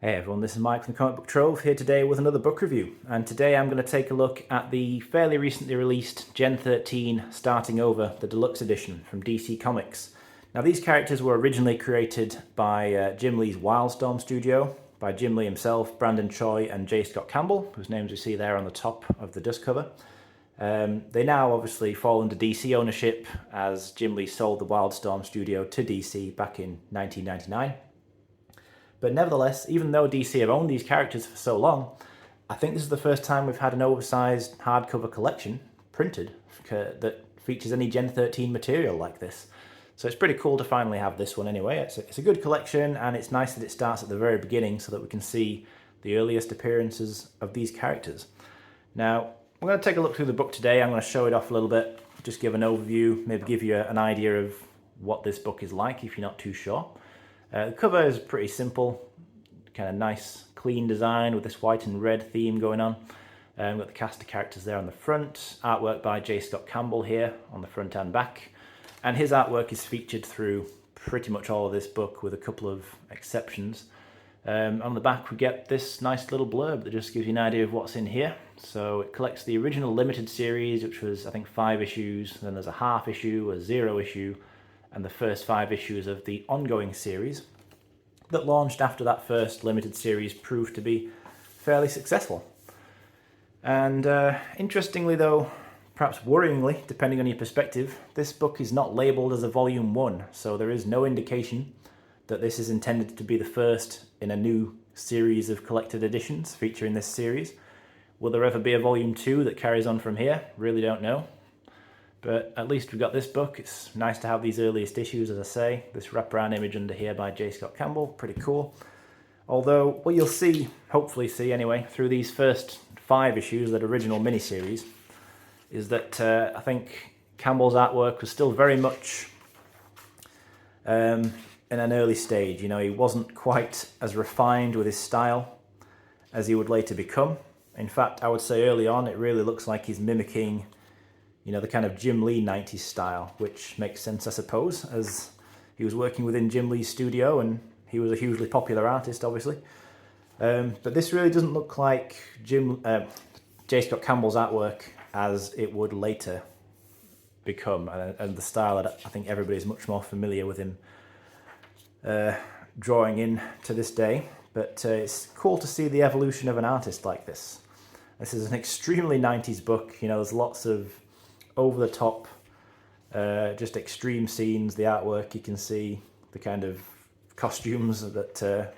Hey everyone, this is Mike from the Comic Book Trove here today with another book review, and today I'm going to take a look at the fairly recently released Gen 13 Starting Over, the Deluxe edition from DC Comics. Now these characters were originally created by Jim Lee's Wildstorm studio, by Jim Lee himself, Brandon Choi and J. Scott Campbell, whose names you see there on the top of the dust cover. They now obviously fall under DC ownership as Jim Lee sold the Wildstorm studio to DC back in 1999. But nevertheless, even though DC have owned these characters for so long, I think this is the first time we've had an oversized hardcover collection printed that features any Gen 13 material like this. So it's pretty cool to finally have this one anyway. It's a good collection, and it's nice that it starts at the very beginning so that we can see the earliest appearances of these characters. Now, we're going to take a look through the book today. I'm going to show it off a little bit, just give an overview, maybe give you an idea of what this book is like if you're not too sure. The cover is pretty simple, kind of nice, clean design with this white and red theme going on. We've got the cast of characters there on the front, artwork by J. Scott Campbell here on the front and back. And his artwork is featured through pretty much all of this book with a couple of exceptions. On the back we get this nice little blurb that just gives you an idea of what's in here. So it collects the original limited series, which was I think 5 issues, then there's a half issue, a 0 issue, and the first 5 issues of the ongoing series that launched after that first limited series proved to be fairly successful. And interestingly though, perhaps worryingly, depending on your perspective, this book is not labelled as a volume 1, so there is no indication that this is intended to be the first in a new series of collected editions featuring this series. Will there ever be a volume 2 that carries on from here? Really don't know. But at least we've got this book. It's nice to have these earliest issues, as I say. This wraparound image under here by J. Scott Campbell, pretty cool. Although what you'll see, hopefully see anyway, through these first 5 issues, that original miniseries, is that I think Campbell's artwork was still very much in an early stage. You know, he wasn't quite as refined with his style as he would later become. In fact, I would say early on it really looks like he's mimicking, you know, the kind of Jim Lee 90s style, which makes sense, I suppose, as he was working within Jim Lee's studio and he was a hugely popular artist, obviously. But this really doesn't look like J. Scott Campbell's artwork as it would later become, and the style that I think everybody's much more familiar with him drawing in to this day. But it's cool to see the evolution of an artist like this. This is an extremely 90s book. You know, there's lots of over-the-top, just extreme scenes, the artwork, you can see the kind of costumes that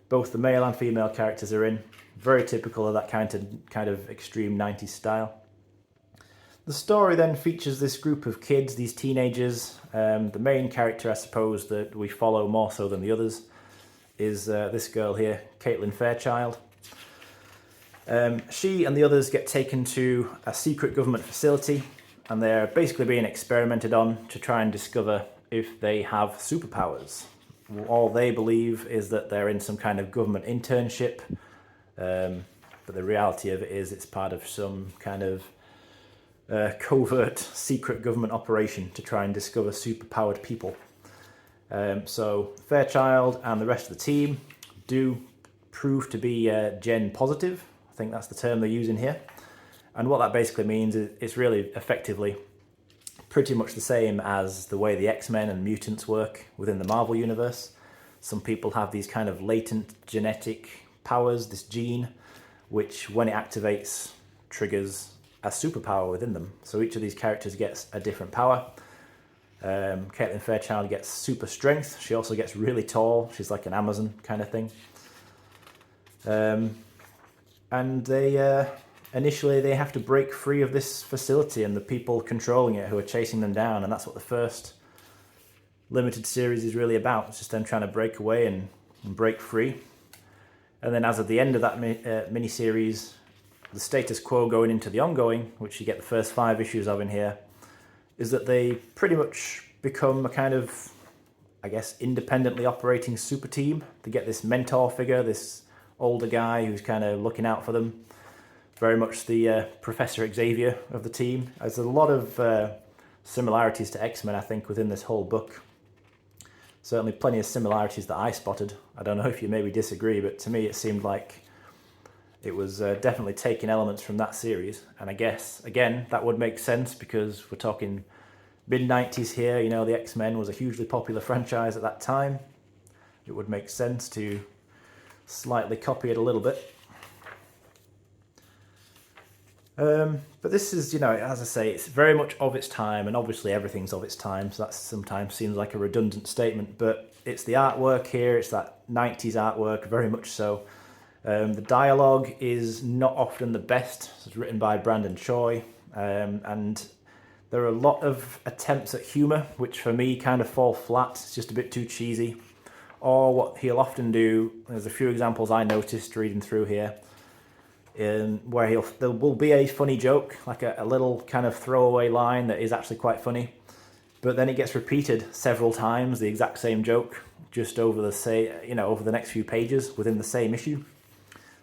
both the male and female characters are in. Very typical of that kind of extreme 90s style. The story then features this group of kids, these teenagers. The main character, I suppose, that we follow more so than the others is this girl here, Caitlin Fairchild. She and the others get taken to a secret government facility, and they're basically being experimented on to try and discover if they have superpowers. All they believe is that they're in some kind of government internship, but the reality of it is it's part of some kind of covert secret government operation to try and discover superpowered people. So Fairchild and the rest of the team do prove to be Gen positive. I think that's the term they're using here. And what that basically means is it's really effectively pretty much the same as the way the X-Men and mutants work within the Marvel Universe. Some people have these kind of latent genetic powers, this gene, which when it activates triggers a superpower within them. So each of these characters gets a different power. Caitlin Fairchild gets super strength. She also gets really tall. She's like an Amazon kind of thing. And they... Initially, they have to break free of this facility and the people controlling it who are chasing them down, and that's what the first limited series is really about. It's just them trying to break away and break free. And then as of the end of that mini-series, the status quo going into the ongoing, which you get the first 5 issues of in here, is that they pretty much become a kind of, I guess, independently operating super team. They get this mentor figure, this older guy who's kind of looking out for them. Very much the Professor Xavier of the team. There's a lot of similarities to X-Men, I think, within this whole book. Certainly plenty of similarities that I spotted. I don't know if you maybe disagree, but to me it seemed like it was definitely taking elements from that series. And I guess, again, that would make sense because we're talking mid-90s here. You know, the X-Men was a hugely popular franchise at that time. It would make sense to slightly copy it a little bit. But this is, you know, as I say, it's very much of its time, and obviously everything's of its time, so that sometimes seems like a redundant statement, but it's the artwork here, it's that 90s artwork, very much so. The dialogue is not often the best. It's written by Brandon Choi, and there are a lot of attempts at humour, which for me kind of fall flat. It's just a bit too cheesy. Or what he'll often do, there's a few examples I noticed reading through here, where there will be a funny joke, like a little kind of throwaway line that is actually quite funny, but then it gets repeated several times, the exact same joke, just over over the next few pages within the same issue.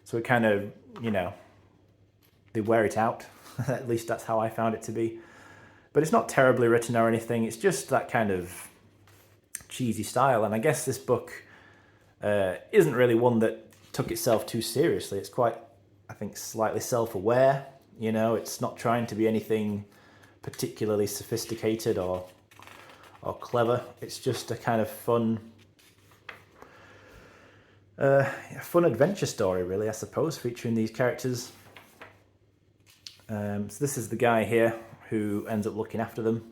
So it kind of, you know, they wear it out. At least that's how I found it to be. But it's not terribly written or anything. It's just that kind of cheesy style. And I guess this book isn't really one that took itself too seriously. It's quite, I think, slightly self-aware. You know, it's not trying to be anything particularly sophisticated or clever. It's just a kind of fun adventure story, really, I suppose, featuring these characters. So this is the guy here who ends up looking after them,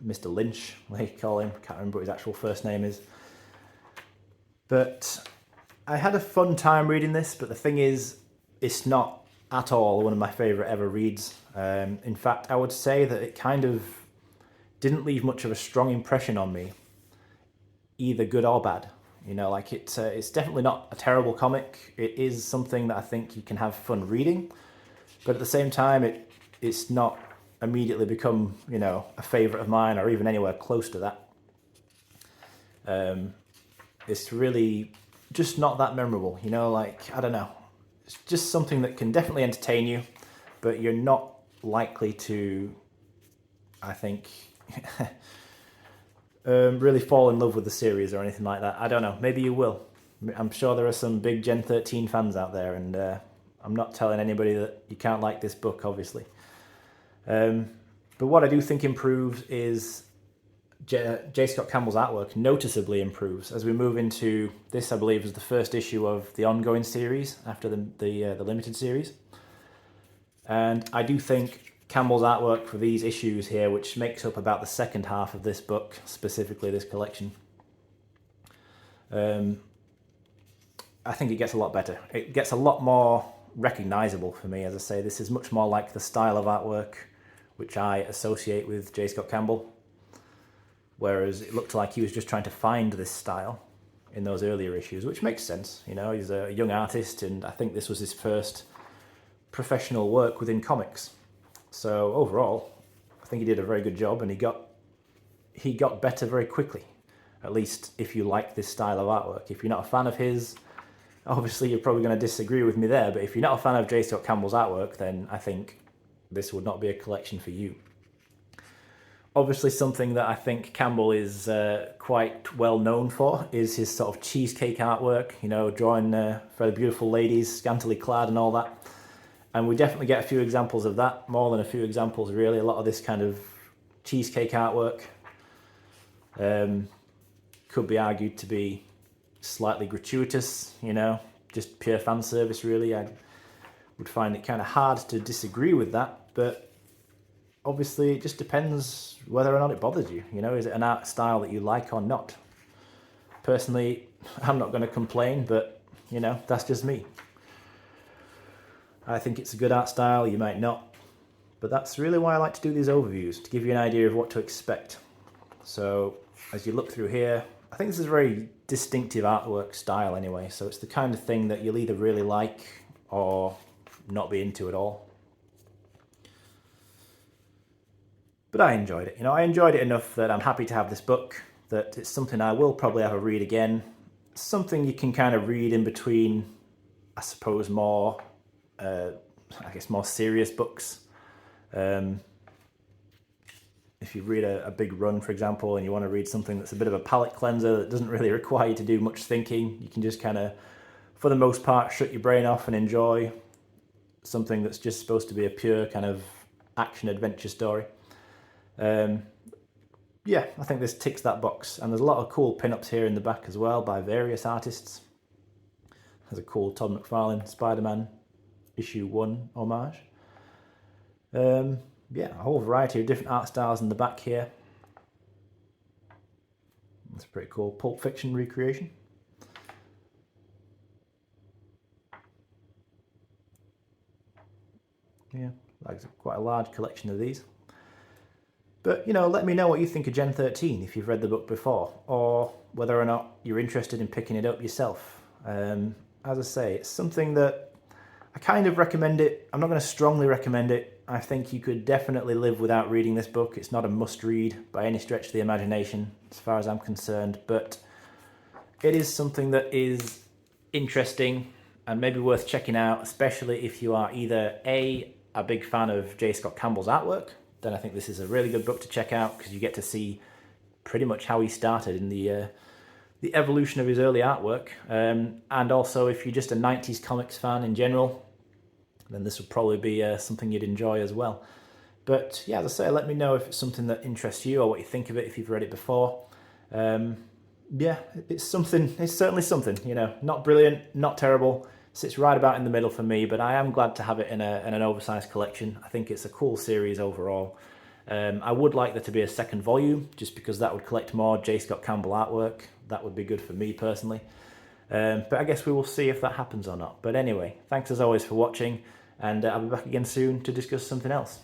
Mr. Lynch, they call him. Can't remember what his actual first name is. But I had a fun time reading this, but the thing is, it's not at all one of my favourite ever reads. In fact, I would say that it kind of didn't leave much of a strong impression on me, either good or bad. You know, like it's definitely not a terrible comic. It is something that I think you can have fun reading, but at the same time, it's not immediately become, you know, a favourite of mine or even anywhere close to that. It's really just not that memorable, you know, like, I don't know. It's just something that can definitely entertain you, but you're not likely to, I think, really fall in love with the series or anything like that. I don't know, maybe you will. I'm sure there are some big Gen 13 fans out there, and I'm not telling anybody that you can't like this book, obviously. But what I do think improves is J. Scott Campbell's artwork noticeably improves as we move into this. I believe is the first issue of the ongoing series after the limited series, and I do think Campbell's artwork for these issues here, which makes up about the second half of this book, specifically this collection, I think it gets a lot better. It gets a lot more recognisable for me. As I say, this is much more like the style of artwork which I associate with J. Scott Campbell, whereas it looked like he was just trying to find this style in those earlier issues, which makes sense. You know, he's a young artist, and I think this was his first professional work within comics. So overall, I think he did a very good job, and he got better very quickly. At least if you like this style of artwork. If you're not a fan of his, obviously you're probably going to disagree with me there, but if you're not a fan of J. Scott Campbell's artwork, then I think this would not be a collection for you. Obviously, something that I think Campbell is quite well known for is his sort of cheesecake artwork, you know, drawing very beautiful ladies, scantily clad and all that. And we definitely get a few examples of that, more than a few examples really. A lot of this kind of cheesecake artwork could be argued to be slightly gratuitous, you know, just pure fan service really. I would find it kind of hard to disagree with that, but obviously it just depends whether or not it bothers you. You know, is it an art style that you like or not? Personally, I'm not going to complain, but, you know, that's just me. I think it's a good art style, you might not. But that's really why I like to do these overviews, to give you an idea of what to expect. So, as you look through here, I think this is a very distinctive artwork style anyway, so it's the kind of thing that you'll either really like or not be into at all. But I enjoyed it. You know, I enjoyed it enough that I'm happy to have this book, that it's something I will probably have a read again. Something you can kind of read in between, I suppose, more more serious books. It's if you read a big run, for example, and you want to read something that's a bit of a palate cleanser that doesn't really require you to do much thinking, you can just kind of, for the most part, shut your brain off and enjoy something that's just supposed to be a pure kind of action adventure story. Yeah, I think this ticks that box. And there's a lot of cool pin-ups here in the back as well by various artists. There's a cool Todd McFarlane Spider-Man issue 1 homage. Yeah, a whole variety of different art styles in the back here. That's a pretty cool Pulp Fiction recreation. Yeah, like quite a large collection of these. But, you know, let me know what you think of Gen 13 if you've read the book before, or whether or not you're interested in picking it up yourself. As I say, it's something that I kind of recommend it. I'm not going to strongly recommend it. I think you could definitely live without reading this book. It's not a must-read by any stretch of the imagination, as far as I'm concerned, but it is something that is interesting and maybe worth checking out, especially if you are either a big fan of J. Scott Campbell's artwork. Then I think this is a really good book to check out because you get to see pretty much how he started in the evolution of his early artwork. And also, if you're just a 90s comics fan in general, then this would probably be something you'd enjoy as well. But yeah, as I say, let me know if it's something that interests you or what you think of it if you've read it before. Yeah, it's something. It's certainly something. You know, not brilliant, not terrible. Sits right about in the middle for me, but I am glad to have it in an oversized collection. I think it's a cool series overall. I would like there to be a second volume, just because that would collect more J. Scott Campbell artwork. That would be good for me personally. But I guess we will see if that happens or not. But anyway, thanks as always for watching, and I'll be back again soon to discuss something else.